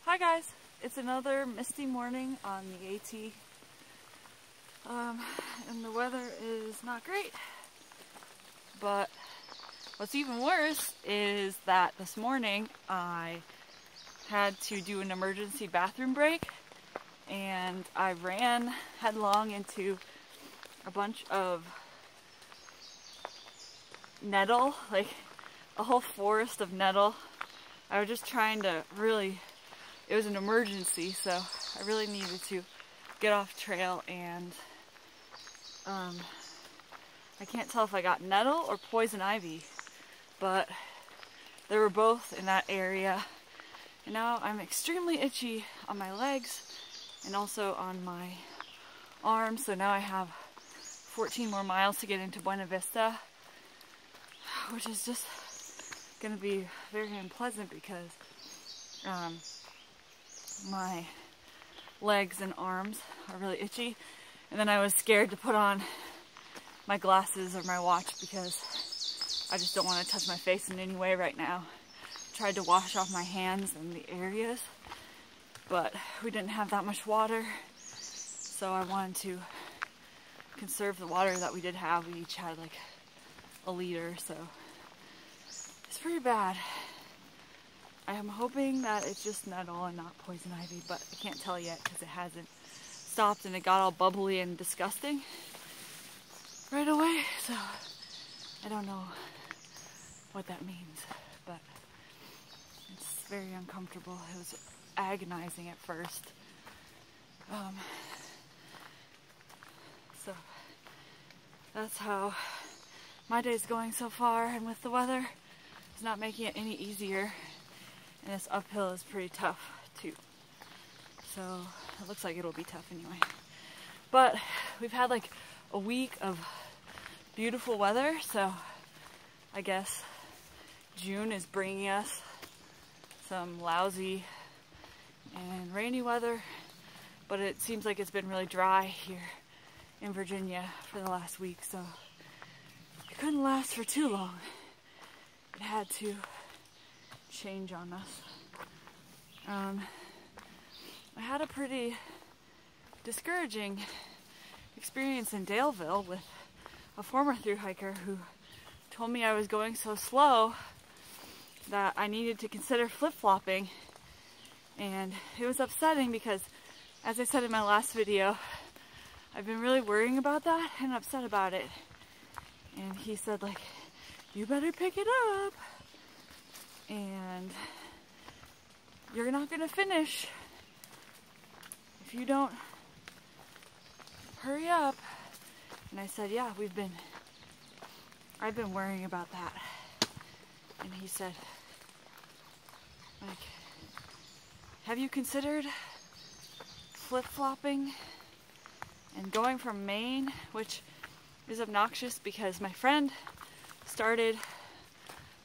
Hi guys, it's another misty morning on the AT, and the weather is not great, but what's even worse is that this morning I had to do an emergency bathroom break and I ran headlong into a bunch of nettle, like a whole forest of nettle. I was just trying to it was an emergency, so I really needed to get off trail, and I can't tell if I got nettle or poison ivy, but they were both in that area. And now I'm extremely itchy on my legs and also on my arms, so now I have 14 more miles to get into Buena Vista, which is just going to be very unpleasant because my legs and arms are really itchy. And then I was scared to put on my glasses or my watch because I just don't want to touch my face in any way right now. I tried to wash off my hands and the areas, but we didn't have that much water, so I wanted to conserve the water that we did have. We each had like a liter, so it's pretty bad. I am hoping that it's just nettle and not poison ivy, but I can't tell yet because it hasn't stopped and it got all bubbly and disgusting right away, so I don't know what that means, but it's very uncomfortable. It was agonizing at first. So that's how my day's going so far, and with the weather, it's not making it any easier. And this uphill is pretty tough too. So it looks like it'll be tough anyway. But we've had like a week of beautiful weather, so I guess June is bringing us some lousy and rainy weather, but it seems like it's been really dry here in Virginia for the last week, so it couldn't last for too long. It had to change on us. I had a pretty discouraging experience in Daleville with a former thru-hiker who told me I was going so slow that I needed to consider flip-flopping, and it was upsetting because, as I said in my last video, I've been really worrying about that and upset about it. And he said, like, you better pick it up, and you're not gonna finish if you don't hurry up. And I said, yeah, I've been worrying about that. And he said, like, have you considered flip-flopping and going from Maine, which is obnoxious because my friend started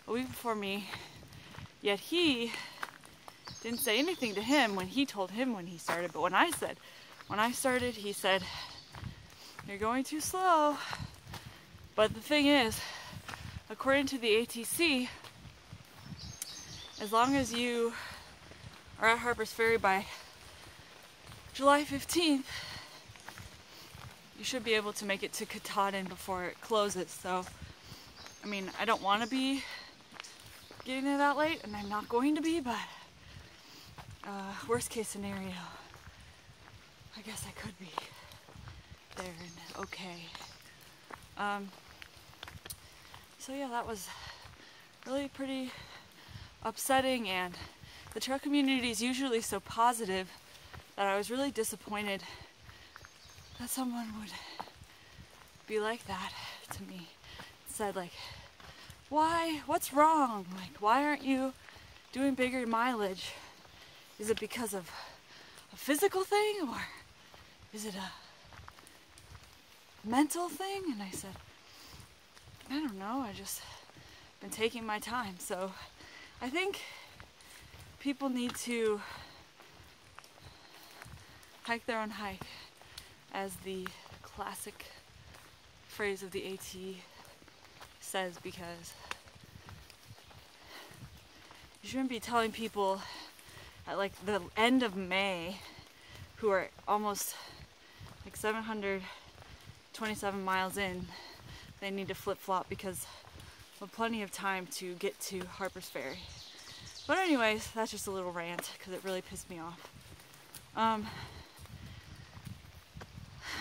a week before me, yet he didn't say anything to him when he told him when he started. But when I started, he said, you're going too slow. But the thing is, according to the ATC, as long as you are at Harper's Ferry by July 15th, you should be able to make it to Katahdin before it closes. So, I mean, I don't want to be getting there that late, and I'm not going to be, but worst case scenario, I guess I could be there and okay. So yeah, that was really pretty upsetting, and the trail community is usually so positive that I was really disappointed that someone would be like that to me. Said like, why? What's wrong? Like, why aren't you doing bigger mileage? Is it because of a physical thing, or is it a mental thing? And I said, I don't know, I just been taking my time. So I think people need to hike their own hike, as the classic phrase of the AT says, because you shouldn't be telling people at like the end of May who are almost like 727 miles in, they need to flip-flop because we have plenty of time to get to Harper's Ferry. But anyways, that's just a little rant because it really pissed me off.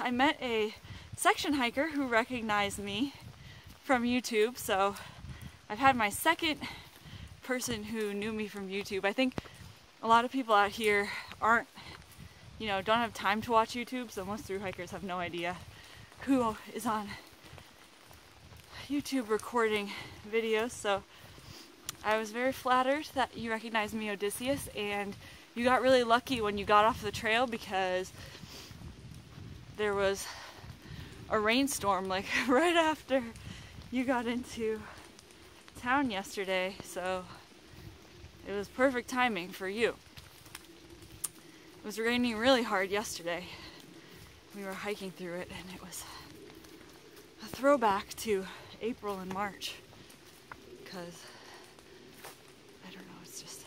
I met a section hiker who recognized me from YouTube, so I've had my second person who knew me from YouTube. I think a lot of people out here aren't, don't have time to watch YouTube, so most thru hikers have no idea who is on YouTube recording videos. So I was very flattered that you recognized me, Odysseus, and you got really lucky when you got off the trail because there was a rainstorm like right after you got into town yesterday, so it was perfect timing for you. It was raining really hard yesterday. We were hiking through it and it was a throwback to April and March because I don't know, it's just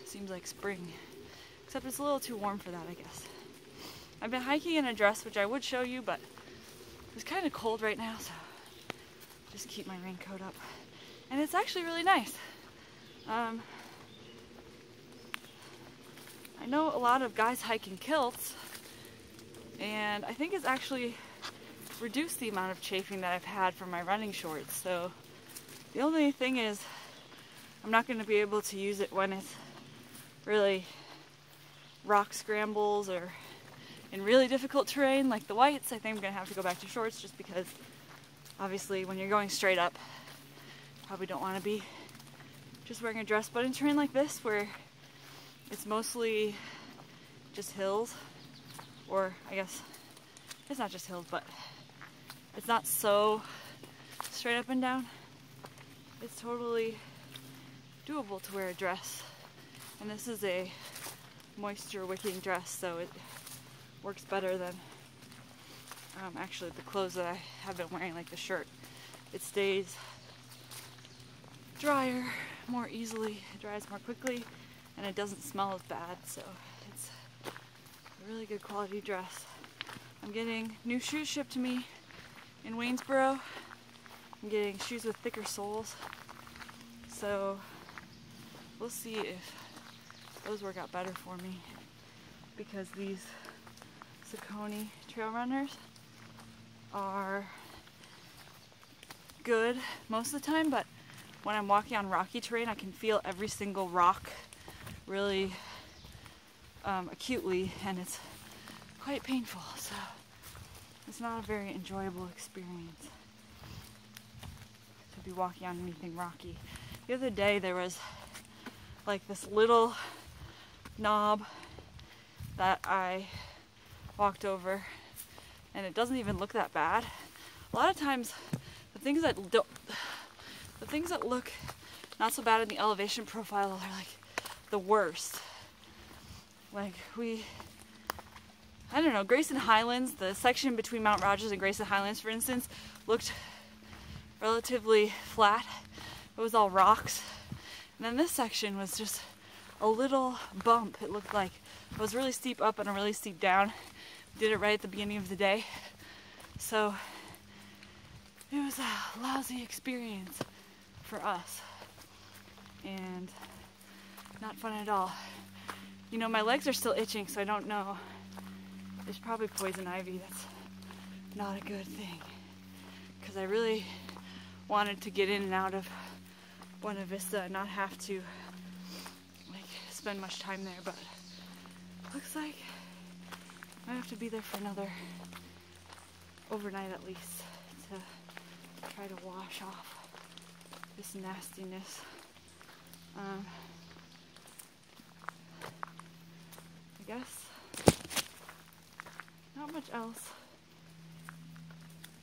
seems like spring, except it's a little too warm for that, I guess. I've been hiking in a dress, which I would show you, but it's kind of cold right now, so just keep my raincoat up. And it's actually really nice. I know a lot of guys hike in kilts, and I think it's actually reduced the amount of chafing that I've had from my running shorts. So the only thing is I'm not going to be able to use it when it's really rock scrambles or in really difficult terrain like the whites. I think I'm going to have to go back to shorts just because obviously when you're going straight up, probably don't want to be just wearing a dress. But in terrain like this where it's mostly just hills, or I guess it's not just hills, but it's not so straight up and down, it's totally doable to wear a dress. And this is a moisture wicking dress, so it works better than actually the clothes that I have been wearing, like the shirt. It stays drier more easily, it dries more quickly, and it doesn't smell as bad, so it's a really good quality dress. I'm getting new shoes shipped to me in Waynesboro. I'm getting shoes with thicker soles, so we'll see if those work out better for me, because these Saucony trail runners are good most of the time, but when I'm walking on rocky terrain, I can feel every single rock really acutely, and it's quite painful, so it's not a very enjoyable experience to be walking on anything rocky. The other day there was like this little knob that I walked over, and it doesn't even look that bad. A lot of times the things that look not so bad in the elevation profile are like the worst. Like I don't know, Grayson Highlands, the section between Mount Rogers and Grayson Highlands, for instance, looked relatively flat. It was all rocks. And then this section was just a little bump. It looked like it was really steep up and a really steep down. Did it right at the beginning of the day. So it was a lousy experience for us. And not fun at all. You know, my legs are still itching, so I don't know. There's probably poison ivy. That's not a good thing. Because I really wanted to get in and out of Buena Vista and not have to spend much time there, but looks like I have to be there for another overnight at least to try to wash off this nastiness. I guess not much else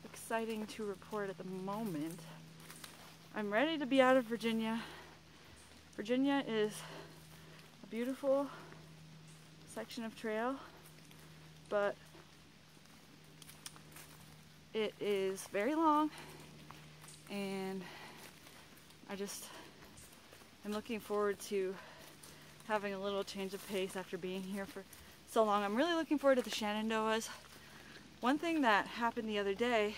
exciting to report at the moment. I'm ready to be out of Virginia. Virginia is a beautiful section of trail, but it is very long, and I just am looking forward to having a little change of pace after being here for so long. I'm really looking forward to the Shenandoahs. One thing that happened the other day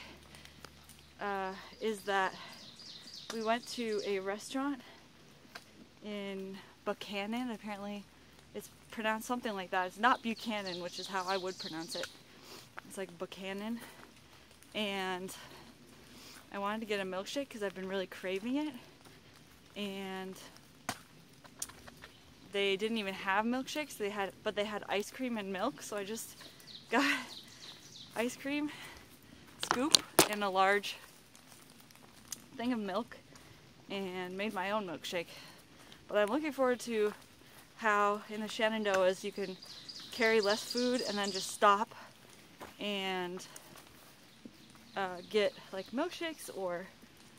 is that we went to a restaurant in Buchanan. Apparently it's pronounced something like that. It's not Buchanan, which is how I would pronounce it. It's like Buchanan. And I wanted to get a milkshake because I've been really craving it. And they didn't even have milkshakes, but they had ice cream and milk, so I just got ice cream scoop and a large thing of milk and made my own milkshake. But I'm looking forward to how in the Shenandoahs you can carry less food and then just stop and get like milkshakes or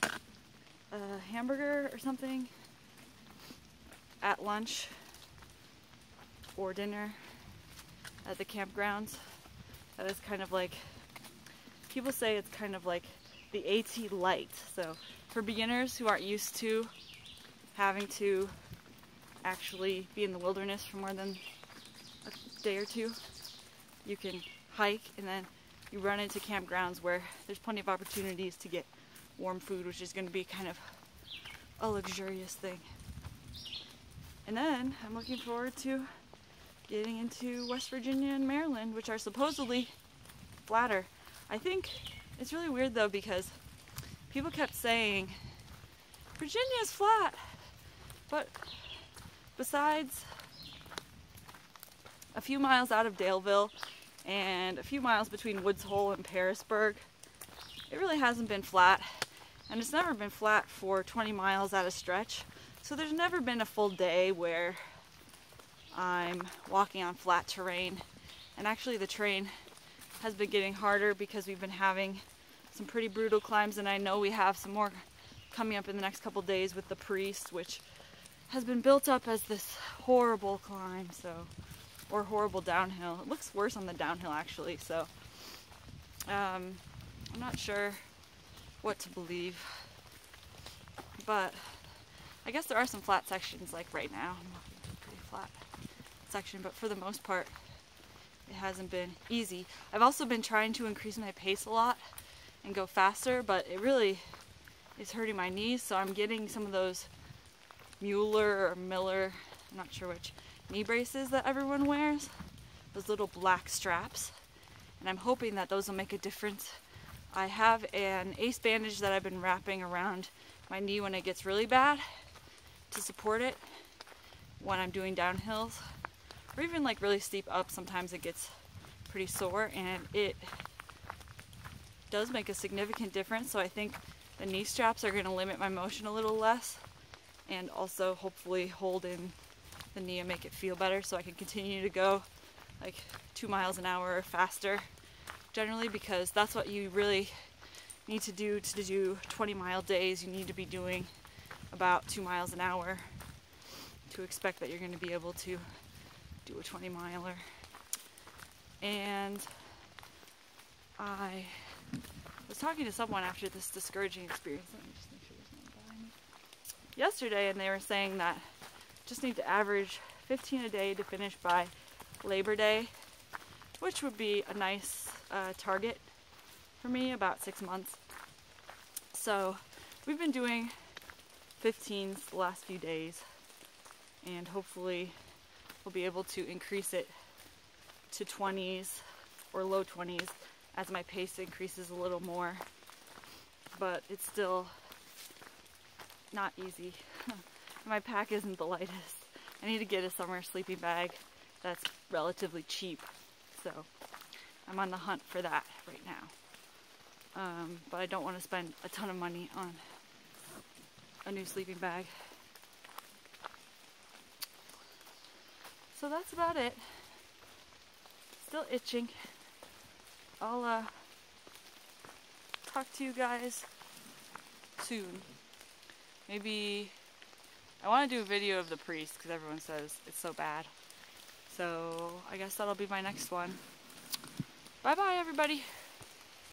a hamburger or something at lunch or dinner at the campgrounds. That is kind of like, people say it's kind of like the AT light. So for beginners who aren't used to having to actually be in the wilderness for more than a day or two, you can hike and then you run into campgrounds where there's plenty of opportunities to get warm food, which is going to be kind of a luxurious thing. And then I'm looking forward to getting into West Virginia and Maryland, which are supposedly flatter. I think it's really weird though, because people kept saying Virginia's flat, but besides a few miles out of Daleville and a few miles between Woods Hole and Parisburg, it really hasn't been flat. And it's never been flat for 20 miles at a stretch. So there's never been a full day where I'm walking on flat terrain. And actually the terrain has been getting harder because we've been having some pretty brutal climbs, and I know we have some more coming up in the next couple days with the Priest, which has been built up as this horrible climb, or horrible downhill. It looks worse on the downhill actually, so I'm not sure what to believe, but I guess there are some flat sections, like right now I'm walking to a pretty flat section, but for the most part it hasn't been easy. I've also been trying to increase my pace a lot and go faster, but it really is hurting my knees, so I'm getting some of those Mueller or Miller, I'm not sure which, knee braces that everyone wears, those little black straps, and I'm hoping that those will make a difference. I have an ace bandage that I've been wrapping around my knee when it gets really bad to support it when I'm doing downhills, or even like really steep up. Sometimes it gets pretty sore, and it does make a significant difference. So I think the knee straps are going to limit my motion a little less, and also hopefully hold in the knee and make it feel better, so I can continue to go like 2 miles an hour or faster generally, because that's what you really need to do 20-mile days. You need to be doing about 2 miles an hour to expect that you're going to be able to do a 20-miler. And I was talking to someone after this discouraging experience. Let me just make sure there's no one behind me. Yesterday, and they were saying that just need to average 15 a day to finish by Labor Day, which would be a nice target for me, about 6 months. So we've been doing 15s the last few days, and hopefully we'll be able to increase it to 20s or low 20s as my pace increases a little more. But it's still not easy. My pack isn't the lightest. I need to get a summer sleeping bag that's relatively cheap, so I'm on the hunt for that right now. But I don't want to spend a ton of money on a new sleeping bag. So that's about it. Still itching. I'll talk to you guys soon. Maybe I want to do a video of the Priest because everyone says it's so bad. So I guess that'll be my next one. Bye bye everybody.